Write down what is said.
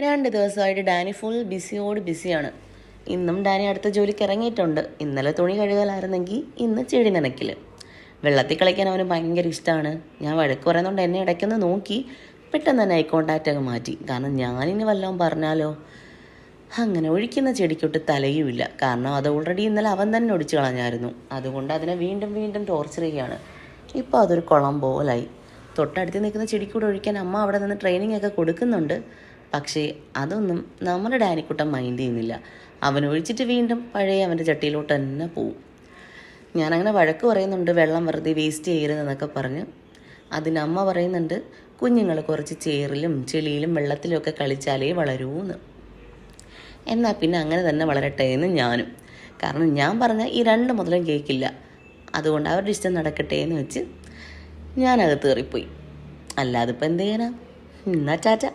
2 ദിവസമായിട്ട് Dani full ബിസിയാണ്. ഇന്നും ഡാനി അടുത്ത ജോലിക്ക് ഇറങ്ങിയിട്ടുണ്ട്. ഇന്നലെ തുണി കഴുകലായിരുന്നെങ്കിൽ ഇന്ന് ചെടി നനയ്ക്കൽ. വെള്ളത്തിൽ കളിക്കാൻ അവന് ഭയങ്കര ഇഷ്ടമാണ്. ഞാൻ വഴക്ക് പറയുന്നതുകൊണ്ട് എന്നെ ഇടയ്ക്കൊന്ന് നോക്കി പെട്ടെന്ന് തന്നെ ഐ കോണ്ടാക്റ്റ് അങ്ങ് മാറ്റി. കാരണം ഞാനിനി വല്ലതും പറഞ്ഞാലോ. അങ്ങനെ ഒഴിക്കുന്ന ചെടിക്കൊട്ട് തലയുമില്ല. കാരണം അത് ഓൾറെഡി ഇന്നലെ അവൻ തന്നെ ഒടിച്ചു കളഞ്ഞായിരുന്നു. അതുകൊണ്ട് അതിനെ വീണ്ടും ടോർച്ചർ ചെയ്യുകയാണ്. ഇപ്പോൾ അതൊരു കുളം പോലായി. തൊട്ടടുത്ത് നിൽക്കുന്ന ചെടിക്കൂടെ ഒഴിക്കാൻ അമ്മ അവിടെ നിന്ന് ട്രെയിനിങ് ഒക്കെ കൊടുക്കുന്നുണ്ട്. പക്ഷേ അതൊന്നും നമ്മുടെ ഡാനിക്കുട്ടൻ മൈൻഡ് ചെയ്യുന്നില്ല. അവൻ ഒഴിച്ചിട്ട് വീണ്ടും പഴയ അവൻ്റെ ചട്ടിയിലോട്ട് തന്നെ പോവും. ഞാനങ്ങനെ വഴക്ക് പറയുന്നുണ്ട്, വെള്ളം വെറുതെ വേസ്റ്റ് ചെയ്യരുതെന്നൊക്കെ പറഞ്ഞ്. അതിനമ്മ പറയുന്നുണ്ട്, കുഞ്ഞുങ്ങൾ കുറച്ച് ചേറിലും ചെളിയിലും വെള്ളത്തിലും ഒക്കെ കളിച്ചാലേ വളരൂന്ന്. എന്നാൽ പിന്നെ അങ്ങനെ തന്നെ വളരട്ടെ എന്ന് ഞാനും. കാരണം ഞാൻ പറഞ്ഞ ഈ 2 മുതലും കേൾക്കില്ല. അതുകൊണ്ട് അവരുടെ ഇഷ്ടം നടക്കട്ടെ എന്ന് വെച്ച് ഞാനകത്ത് കയറിപ്പോയി. അല്ലാതിപ്പോൾ എന്ത് ചെയ്യാനാ? എന്നാ ടാറ്റ.